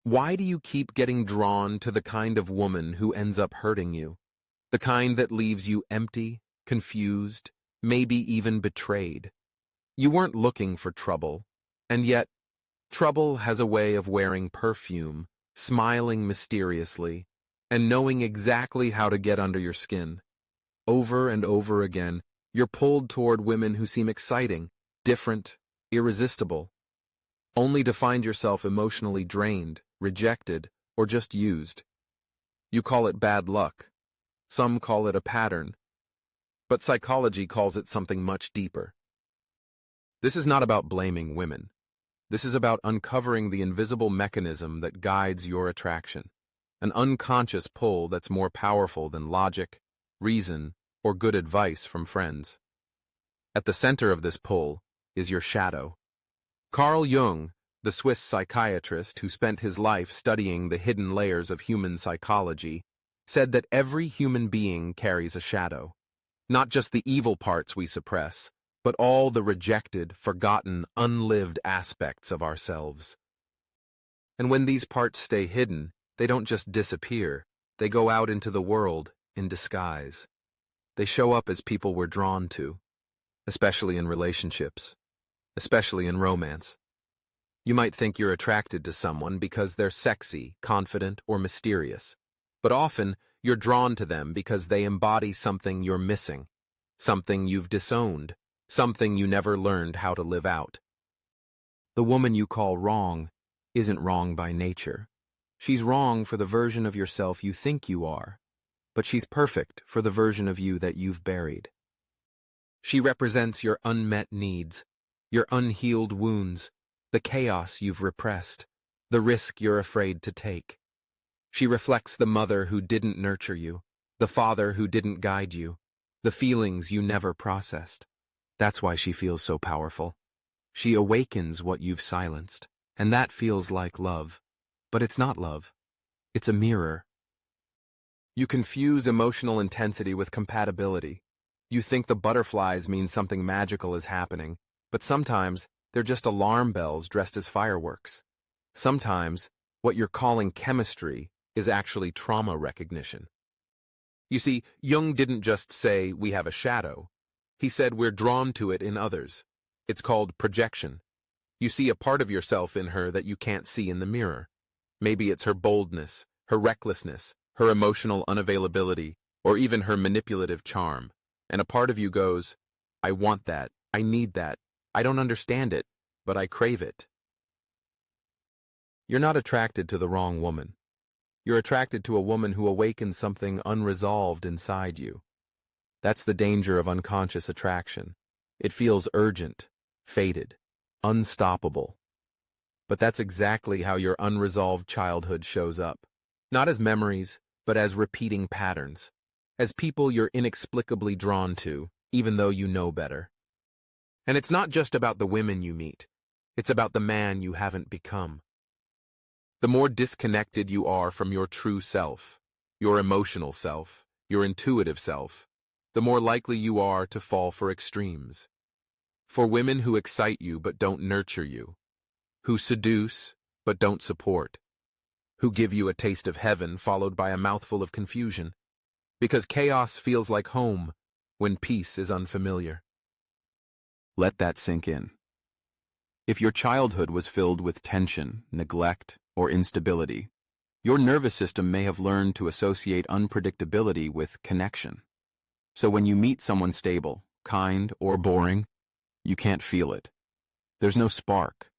Why do you keep getting drawn to the kind of woman who ends up hurting you? The kind that leaves you empty, confused, maybe even betrayed. You weren't looking for trouble, and yet, trouble has a way of wearing perfume, smiling mysteriously, and knowing exactly how to get under your skin. Over and over again, you're pulled toward women who seem exciting, different, irresistible, only to find yourself emotionally drained, rejected, or just used. You call it bad luck. Some call it a pattern. But psychology calls it something much deeper. This is not about blaming women. This is about uncovering the invisible mechanism that guides your attraction, an unconscious pull that's more powerful than logic, reason, or good advice from friends. At the center of this pull is your shadow. Carl Jung, the Swiss psychiatrist who spent his life studying the hidden layers of human psychology, said that every human being carries a shadow. Not just the evil parts we suppress, but all the rejected, forgotten, unlived aspects of ourselves. And when these parts stay hidden, they don't just disappear, they go out into the world in disguise. They show up as people we're drawn to, especially in relationships, especially in romance. You might think you're attracted to someone because they're sexy, confident, or mysterious, but often you're drawn to them because they embody something you're missing, something you've disowned, something you never learned how to live out. The woman you call wrong isn't wrong by nature. She's wrong for the version of yourself you think you are, but she's perfect for the version of you that you've buried. She represents your unmet needs, your unhealed wounds, the chaos you've repressed, the risk you're afraid to take. She reflects the mother who didn't nurture you, the father who didn't guide you, the feelings you never processed. That's why she feels so powerful. She awakens what you've silenced, and that feels like love. But it's not love. It's a mirror. You confuse emotional intensity with compatibility. You think the butterflies mean something magical is happening, but sometimes they're just alarm bells dressed as fireworks. Sometimes what you're calling chemistry is actually trauma recognition. You see, Jung didn't just say we have a shadow. He said we're drawn to it in others. It's called projection. You see a part of yourself in her that you can't see in the mirror. Maybe it's her boldness, her recklessness, her emotional unavailability, or even her manipulative charm. And a part of you goes, I want that, I need that, I don't understand it, but I crave it. You're not attracted to the wrong woman. You're attracted to a woman who awakens something unresolved inside you. That's the danger of unconscious attraction. It feels urgent, fated, unstoppable. But that's exactly how your unresolved childhood shows up. Not as memories, but as repeating patterns. As people you're inexplicably drawn to, even though you know better. And it's not just about the women you meet. It's about the man you haven't become. The more disconnected you are from your true self, your emotional self, your intuitive self, the more likely you are to fall for extremes. For women who excite you but don't nurture you, who seduce but don't support, who give you a taste of heaven followed by a mouthful of confusion, because chaos feels like home when peace is unfamiliar. Let that sink in. If your childhood was filled with tension, neglect, or instability, your nervous system may have learned to associate unpredictability with connection. So when you meet someone stable, kind, or boring, you can't feel it. There's no spark.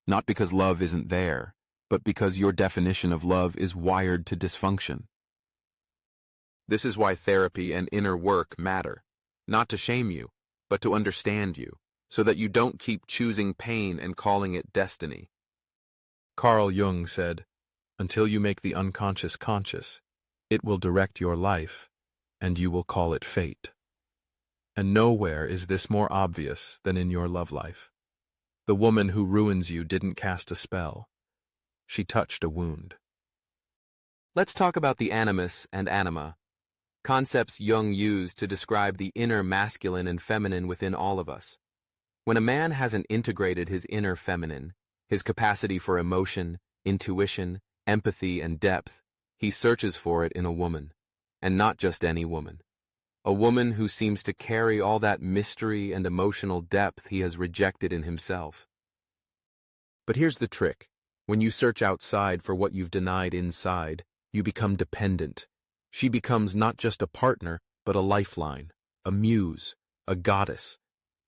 Not because love isn't there, but because your definition of love is wired to dysfunction. This is why therapy and inner work matter. Not to shame you, but to understand you, so that you don't keep choosing pain and calling it destiny. Carl Jung said, "Until you make the unconscious conscious, it will direct your life, and you will call it fate." And nowhere is this more obvious than in your love life. The woman who ruins you didn't cast a spell. She touched a wound. Let's talk about the animus and anima, concepts Jung used to describe the inner masculine and feminine within all of us. When a man hasn't integrated his inner feminine, his capacity for emotion, intuition, empathy, and depth, he searches for it in a woman, and not just any woman. A woman who seems to carry all that mystery and emotional depth he has rejected in himself. But here's the trick. When you search outside for what you've denied inside, you become dependent. She becomes not just a partner, but a lifeline, a muse, a goddess.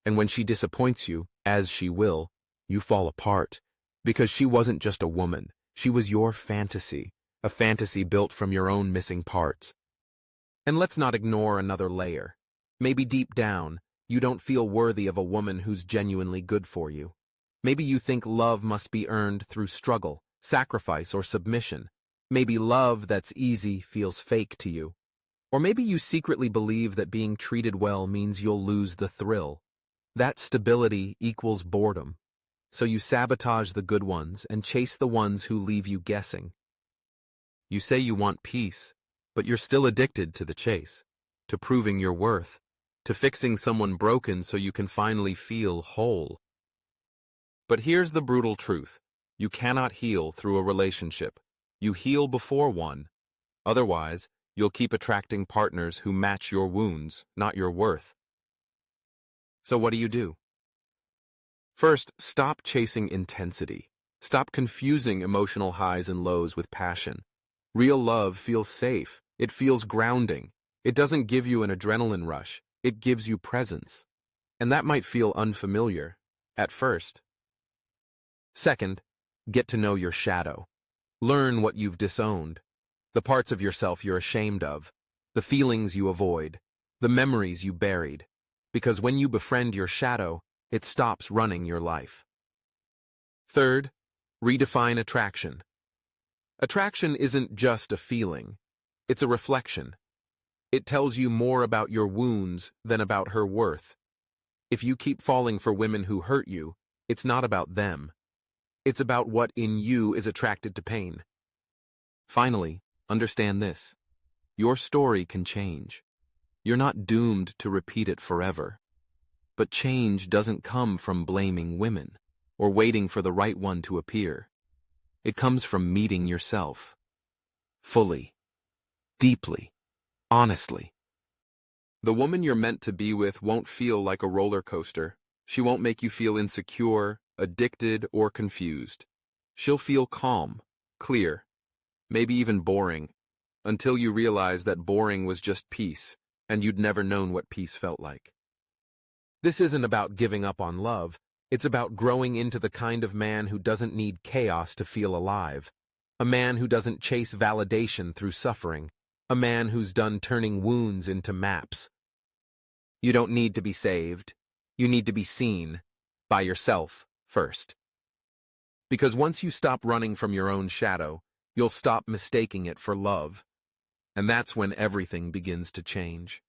And when she disappoints you, as she will, you fall apart. Because she wasn't just a woman, she was your fantasy, a fantasy built from your own missing parts. And let's not ignore another layer. Maybe deep down, you don't feel worthy of a woman who's genuinely good for you. Maybe you think love must be earned through struggle, sacrifice, or submission. Maybe love that's easy feels fake to you. Or maybe you secretly believe that being treated well means you'll lose the thrill. That stability equals boredom. So you sabotage the good ones and chase the ones who leave you guessing. You say you want peace, but you're still addicted to the chase, to proving your worth, to fixing someone broken so you can finally feel whole. But here's the brutal truth. You cannot heal through a relationship. You heal before one. Otherwise, you'll keep attracting partners who match your wounds, not your worth. So what do? First, stop chasing intensity. Stop confusing emotional highs and lows with passion. Real love feels safe. It feels grounding. It doesn't give you an adrenaline rush. It gives you presence. And that might feel unfamiliar at first. Second, get to know your shadow. Learn what you've disowned, the parts of yourself you're ashamed of, the feelings you avoid, the memories you buried. Because when you befriend your shadow, it stops running your life. Third, redefine attraction. Attraction isn't just a feeling. It's a reflection. It tells you more about your wounds than about her worth. If you keep falling for women who hurt you, it's not about them. It's about what in you is attracted to pain. Finally, understand this. Your story can change. You're not doomed to repeat it forever. But change doesn't come from blaming women or waiting for the right one to appear. It comes from meeting yourself. Fully. Deeply. Honestly. The woman you're meant to be with won't feel like a roller coaster. She won't make you feel insecure, addicted, or confused. She'll feel calm, clear, maybe even boring, until you realize that boring was just peace, and you'd never known what peace felt like. This isn't about giving up on love. It's about growing into the kind of man who doesn't need chaos to feel alive. A man who doesn't chase validation through suffering. A man who's done turning wounds into maps. You don't need to be saved. You need to be seen by yourself first. Because once you stop running from your own shadow, you'll stop mistaking it for love. And that's when everything begins to change.